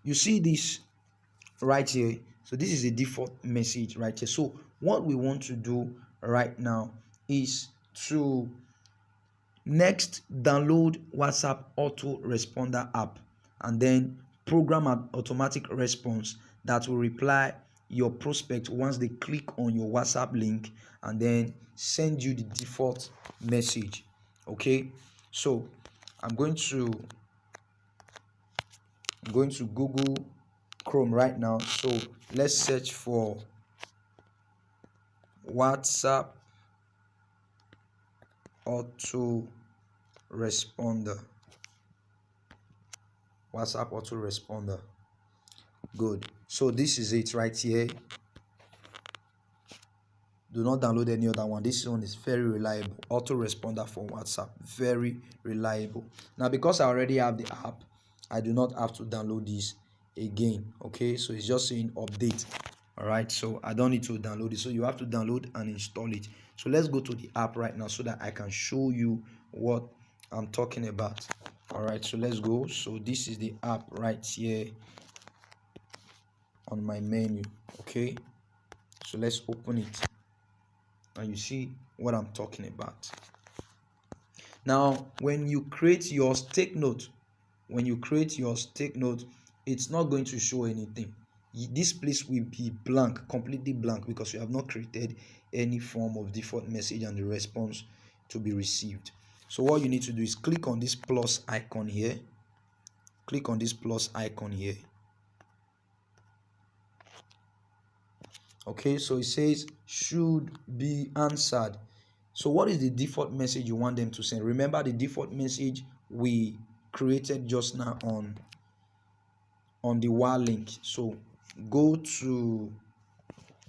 you see this right here. So this is a default message right here. So what we want to do right now is to next download WhatsApp autoresponder app and then program an automatic response that will reply your prospect once they click on your WhatsApp link and then send you the default message. Okay, so I'm going to Google Chrome right now. So let's search for WhatsApp autoresponder. WhatsApp autoresponder. Good. So this is it right here. Do not download any other one. This one is very reliable. Autoresponder for WhatsApp. Very reliable. Now, because I already have the app, I do not have to download this again. Okay, so it's just saying update. All right, so I don't need to download it. So you have to download and install it. So let's go to the app right now so that I can show you what I'm talking about. All right, so let's go. So this is the app right here on my menu. Okay, so let's open it and you see what I'm talking about. Now, when you create yours, take note. When you create yours, take note. It's not going to show anything. This place will be blank, completely blank, because you have not created any form of default message and the response to be received. So what you need to do is click on this plus icon here. Click on this plus icon here. Okay, so it says should be answered. So what is the default message you want them to send? Remember the default message we created just now on the WA link. So go to,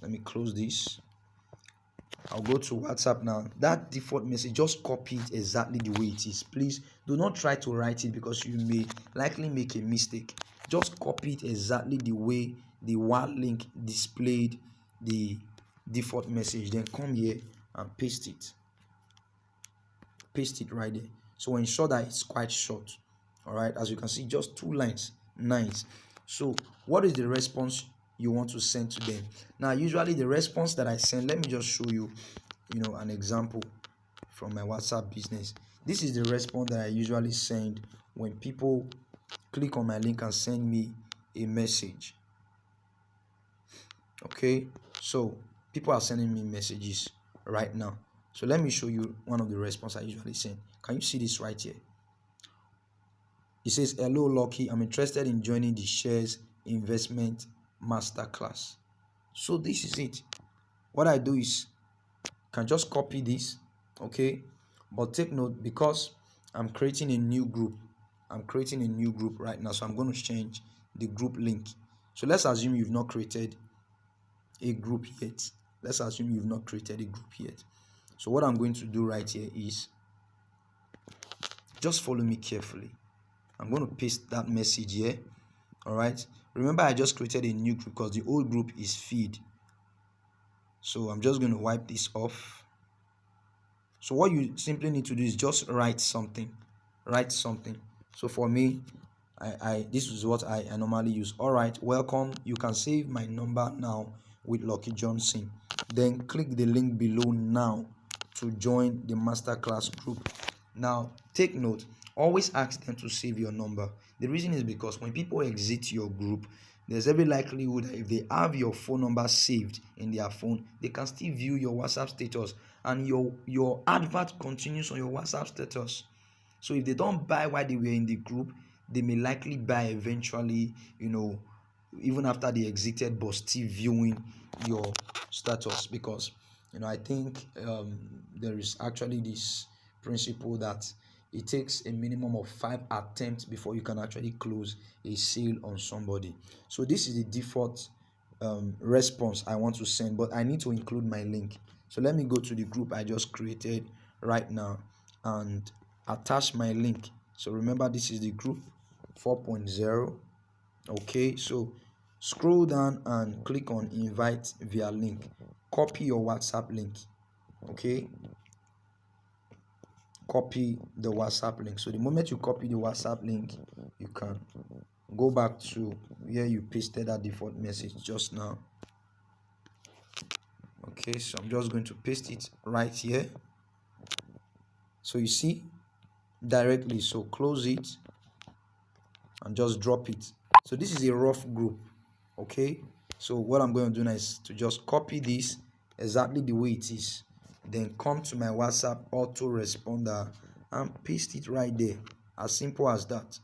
let me close this. I'll go to WhatsApp now. That default message, just copy it exactly the way it is. Please do not try to write it because you may likely make a mistake. Just copy it exactly the way the WA link displayed the default message. Then come here and paste it. Paste it right there. So ensure that it's quite short. All right, as you can see, just 2 lines. Nice. So what is the response you want to send to them? Now, usually the response that I send, let me just show you, an example from my WhatsApp business. This is the response that I usually send when people click on my link and send me a message. Okay, so people are sending me messages right now. So let me show you one of the responses I usually send. Can you see this right here? It says, hello Lucky, I'm interested in joining the shares investment masterclass. So this is it. What I do is can just copy this, okay, but take note, because I'm creating a new group right now, so I'm going to change the group link. So let's assume you've not created a group yet. So what I'm going to do right here is just follow me carefully. I'm going to paste that message here. All right, remember I just created a new group because the old group is feed. So I'm just going to wipe this off. So what you simply need to do is just write something. So for me, this is what I normally use. All right, welcome, you can save my number now with Lucky Johnson. Then click the link below now to join the masterclass group. Now take note, always ask them to save your number. The reason is because when people exit your group, there's every likelihood that if they have your phone number saved in their phone, they can still view your WhatsApp status, and your advert continues on your WhatsApp status. So if they don't buy while they were in the group, they may likely buy eventually, even after they exited, but still viewing your status. Because I think there is actually this principle that it takes a minimum of 5 attempts before you can actually close a sale on somebody. So this is the default response I want to send, but I need to include my link. So let me go to the group I just created right now and attach my link. So remember, this is the group 4.0. okay, so scroll down and click on invite via link. Copy your WhatsApp link. Okay, copy the WhatsApp link. So the moment you copy the WhatsApp link, you can go back to where you pasted that default message just now. Okay, so I'm just going to paste it right here. So you see directly, so close it and just drop it. So this is a rough group. Okay, so what I'm going to do now is to just copy this exactly the way it is, then come to my WhatsApp autoresponder and paste it right there. As simple as that.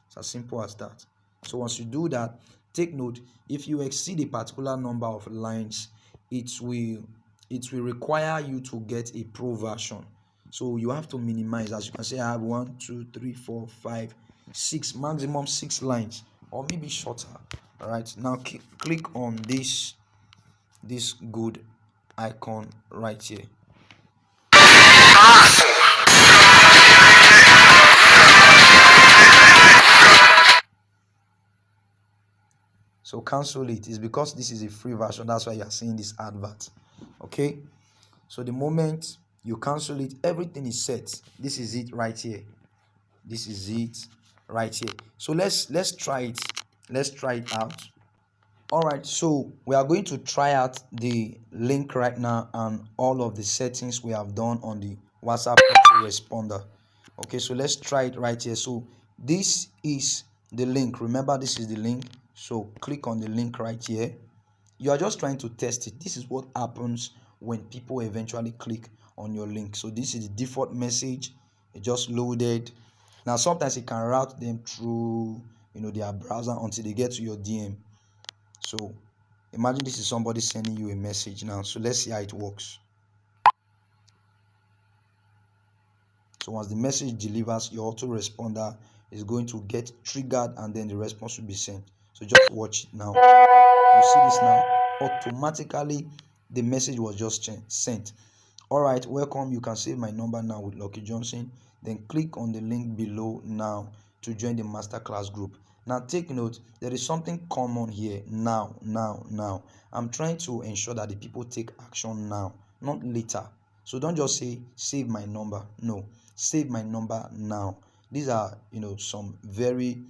It's as simple as that. So once you do that, take note, if you exceed a particular number of lines, it will require you to get a pro version. So you have to minimize. As you can see, I have 1 2 3 4 5 6, maximum 6 lines, or maybe shorter. All right, now click on this good icon right here. So cancel it. It's because this is a free version, that's why you are seeing this advert. Okay, so the moment you cancel it, everything is set. This is it right here. This is it right here. So let's try it. Let's try it out. All right, so we are going to try out the link right now and all of the settings we have done on the WhatsApp responder. Okay, so let's try it right here. So this is the link. Remember, this is the link. So click on the link right here. You are just trying to test it. This is what happens when people eventually click on your link. So this is the default message. It just loaded. Now sometimes it can route them through their browser until they get to your DM. So imagine this is somebody sending you a message now. So let's see how it works. So once the message delivers, your autoresponder is going to get triggered and then the response will be sent. So just watch it now. You see this now? Automatically the message was just sent. All right, welcome. You can save my number now with Lucky Johnson. Then click on the link below now to join the masterclass group. Now take note, there is something common here. Now. I'm trying to ensure that the people take action now, not later. So don't just say save my number. No, save my number now. These are some very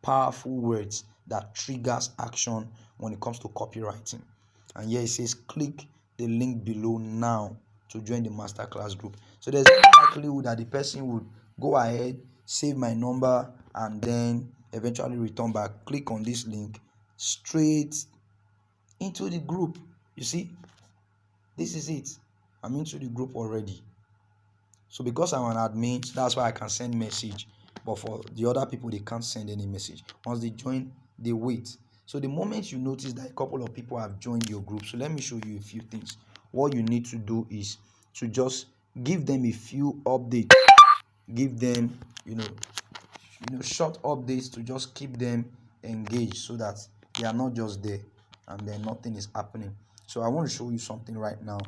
powerful words that triggers action when it comes to copywriting. And here it says click the link below now to join the masterclass group. So there's no likelihood that the person would go ahead, save my number, and then eventually return back, click on this link straight into the group. You see, this is it. I'm into the group already. So because I'm an admin, that's why I can send message. But for the other people, they can't send any message. Once they join, they wait. So the moment you notice that a couple of people have joined your group, so let me show you a few things. What you need to do is to just give them a few updates. Give them, short updates to just keep them engaged so that they are not just there and then nothing is happening. So I want to show you something right now.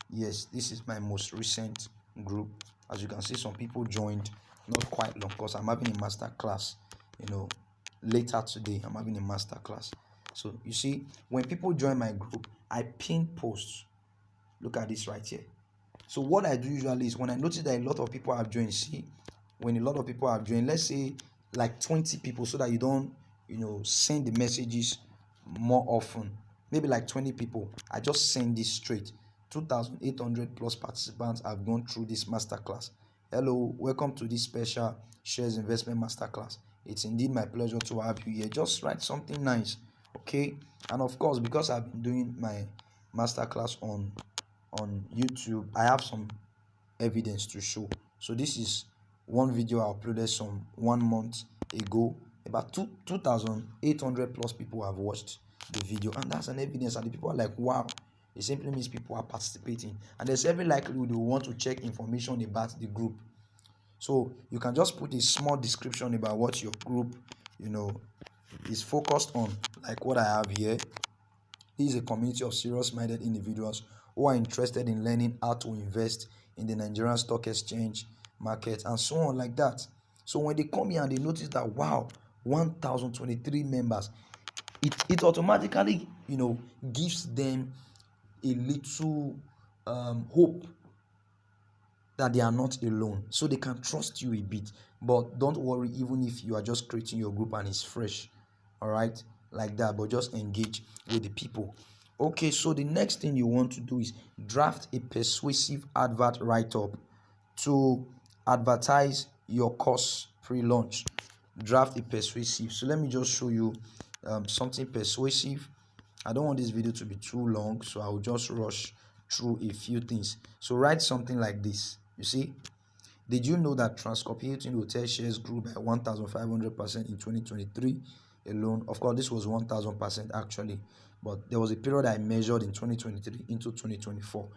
Yes, this is my most recent group. As you can see, some people joined not quite long because I'm having a master class, later today. I'm having a master class. So you see, when people join my group, I pin posts. Look at this right here. So what I do usually is when I notice that a lot of people have joined, see, when a lot of people have joined, let's say like 20 people, so that you don't, send the messages more often. Maybe like 20 people, I just send this straight. 2,800 plus participants have gone through this masterclass. Hello, welcome to this special shares investment masterclass. It's indeed my pleasure to have you here. Just write something nice, okay? And of course, because I've been doing my masterclass on YouTube, I have some evidence to show. So this is one video I uploaded some 1 month ago. About 2,800 plus people have watched the video, and that's an evidence. And the people are like, wow. It simply means people are participating, and there's every likelihood they will want to check information about the group. So you can just put a small description about what your group is focused on, like what I have here. This is a community of serious-minded individuals who are interested in learning how to invest in the Nigerian stock exchange market and so on like that. So when they come here and they notice that, wow, 1,023 members, it automatically gives them a little hope that they are not alone, so they can trust you a bit. But don't worry, even if you are just creating your group and it's fresh, all right, like that, but just engage with the people. Okay, so the next thing you want to do is draft a persuasive advert write-up to advertise your course pre-launch. Draft a persuasive. So let me just show you something persuasive. I don't want this video to be too long, so I will just rush through a few things. So write something like this. You see, did you know that Transcorp Hilton Hotel shares grew by 1,500% in 2023 alone? Of course, this was 1,000% actually, but there was a period I measured in 2023 into 2024.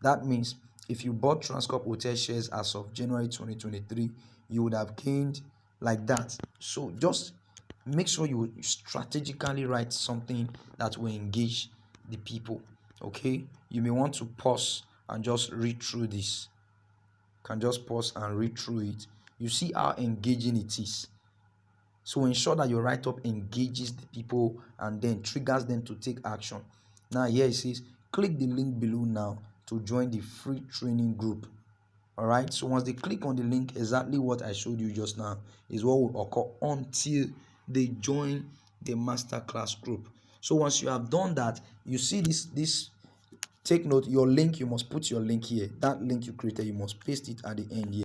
That means if you bought Transcorp Hotel shares as of January 2023, you would have gained like that. So just make sure you strategically write something that will engage the people. Okay, you may want to pause and just read through this. Can just pause and read through it. You see how engaging it is. So ensure that your write-up engages the people and then triggers them to take action. Now here it says, click the link below now to join the free training group. All right, so once they click on the link, exactly what I showed you just now is what will occur until they join the masterclass group. So once you have done that, you see this take note, your link, you must put your link here. That link you created, you must paste it at the end here.